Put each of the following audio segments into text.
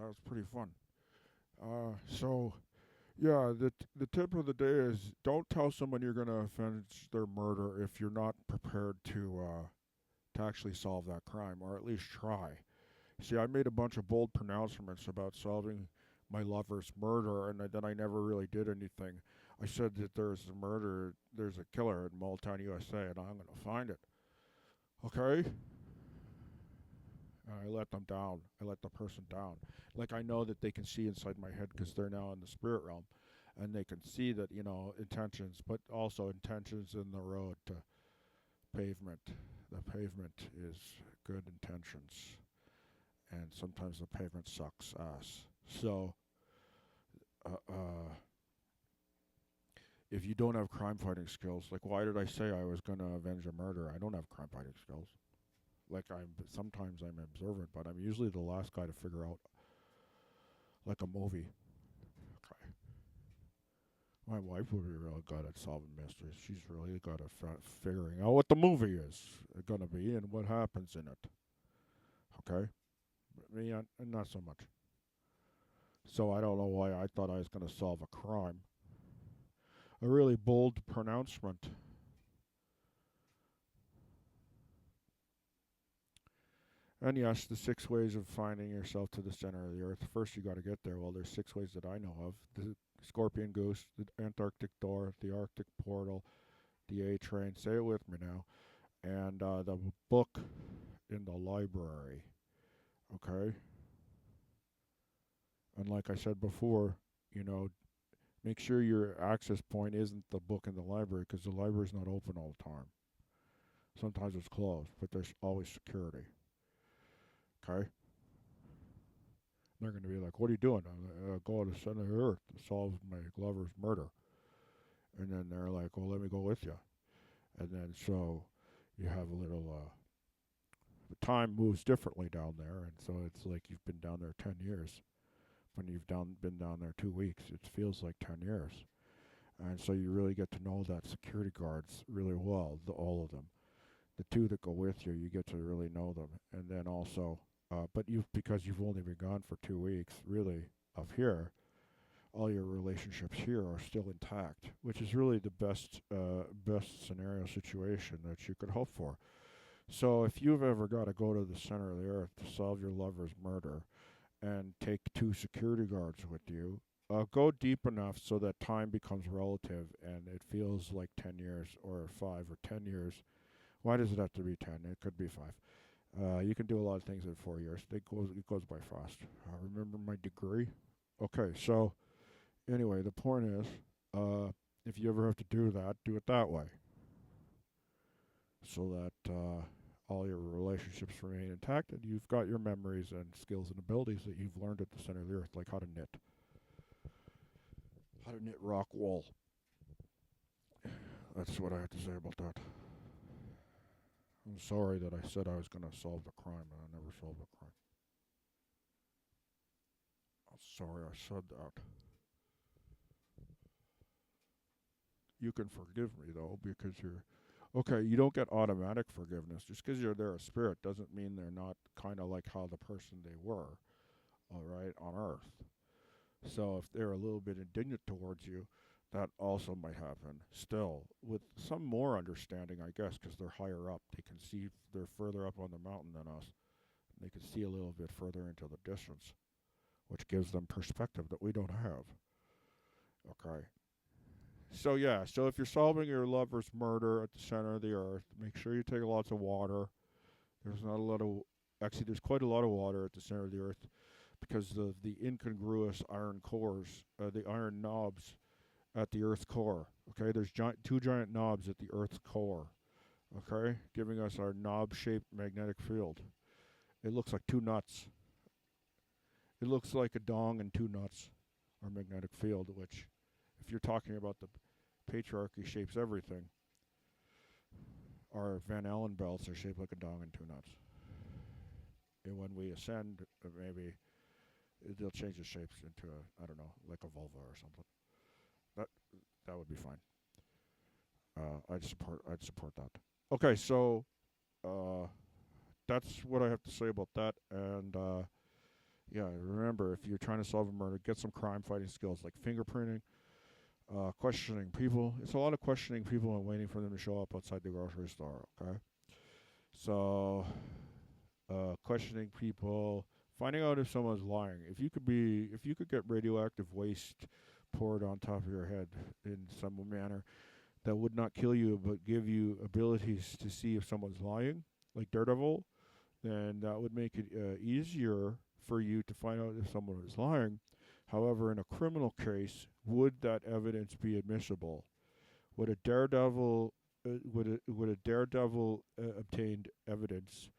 was pretty fun. So yeah, the tip of the day is don't tell someone you're gonna avenge their murder if you're not prepared to actually solve that crime, or at least try. See, I made a bunch of bold pronouncements about solving my lover's murder, and then I never really did anything. I said that there's a killer in Maltown, USA, and I'm gonna find it. Okay, I let them down. I let the person down. Like I know that they can see inside my head because they're now in the spirit realm, and they can see that intentions, but also intentions in the road to pavement. The pavement is good intentions, and sometimes the pavement sucks ass. So, uh, uh, if you don't have crime fighting skills, like why did I say I was gonna avenge a murder? I don't have crime fighting skills. Like sometimes I'm observant, but I'm usually the last guy to figure out like a movie. Okay. My wife would be really good at solving mysteries. She's really good at figuring out what the movie is going to be and what happens in it. Okay? But me, not so much. So I don't know why I thought I was going to solve a crime. A really bold pronouncement. And yes, the 6 ways of finding yourself to the center of the earth. First, you got to get there. Well, there's 6 ways that I know of: the Scorpion Goose, the Antarctic Door, the Arctic Portal, the A Train. Say it with me now. And the book in the library. Okay? And like I said before, you know, make sure your access point isn't the book in the library because the library's not open all the time. Sometimes it's closed, but there's always security. Okay? They're going to be like, "What are you doing?" I'm like, "Go to the center of the earth to solve my lover's murder." And then they're like, "Well, let me go with you." And then so you have a little. The time moves differently down there, and so it's like you've been down there 10 years. When been down there 2 weeks, it feels like 10 years. And so you really get to know that security guards really well, all of them. The two that go with you, you get to really know them. And then also, but because you've only been gone for 2 weeks, really, of here, all your relationships here are still intact, which is really the best scenario situation that you could hope for. So if you've ever got to go to the center of the earth to solve your lover's murder and take two security guards with you, go deep enough so that time becomes relative and it feels like 10 years or 5 or 10 years. Why does it have to be 10? It could be 5. You can do a lot of things in 4 years. It goes by fast. Remember my degree? Okay, so anyway, the point is, if you ever have to do that, do it that way, so that all your relationships remain intact and you've got your memories and skills and abilities that you've learned at the center of the earth, like how to knit rock wool. That's what I have to say about that. I'm sorry that I said I was going to solve the crime and I never solved the crime. I'm sorry I said that. You can forgive me though because you're okay. You don't get automatic forgiveness just because you're there a spirit doesn't mean they're not kind of like how the person they were. All right, on Earth. So if they're a little bit indignant towards you, that also might happen. Still, with some more understanding, I guess, because they're higher up, they can see they're further up on the mountain than us. They can see a little bit further into the distance, which gives them perspective that we don't have. Okay. So yeah, so if you're solving your lover's murder at the center of the earth, make sure you take lots of water. There's not a lot of actually there's quite a lot of water at the center of the earth because of the incongruous iron cores, the iron knobs at the Earth's core. Okay, there's two giant knobs at the Earth's core. Okay, giving us our knob-shaped magnetic field. It looks like two nuts. It looks like a dong and two nuts. Our magnetic field, which, if you're talking about the patriarchy shapes everything, our Van Allen belts are shaped like a dong and two nuts. And when we ascend, maybe they'll change the shapes into I don't know, like a vulva or something. That that would be fine. I'd support that. Okay, so uh, that's what I have to say about that. And Yeah, remember, if you're trying to solve a murder, get some crime fighting skills like fingerprinting, questioning people. It's a lot of questioning people and waiting for them to show up outside the grocery store, okay? So, questioning people, finding out if someone's lying. If you could get radioactive waste poured on top of your head in some manner that would not kill you but give you abilities to see if someone's lying, like Daredevil, then that would make it easier for you to find out if someone is lying. However, in a criminal case, would that evidence be admissible? Would a daredevil obtained evidence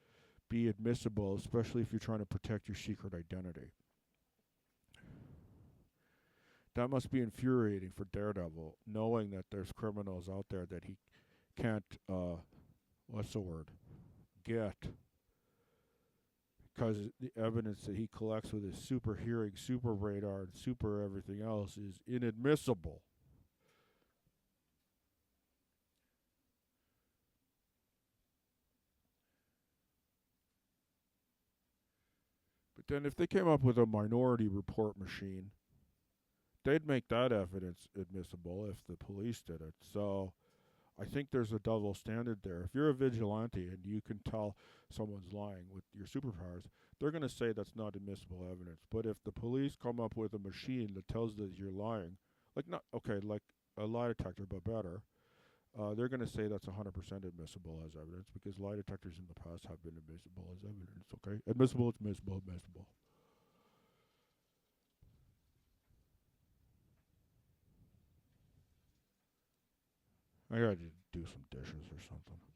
be admissible, especially if you're trying to protect your secret identity? That must be infuriating for Daredevil, knowing that there's criminals out there that he can't, what's the word, get, because the evidence that he collects with his super hearing, super radar, and super everything else is inadmissible. But then if they came up with a minority report machine, they'd make that evidence admissible if the police did it. So I think there's a double standard there. If you're a vigilante and you can tell someone's lying with your superpowers, they're going to say that's not admissible evidence. But if the police come up with a machine that tells that you're lying, like a lie detector but better, they're going to say that's 100% admissible as evidence because lie detectors in the past have been admissible as evidence. Okay, admissible, admissible, admissible. I got to do some dishes or something.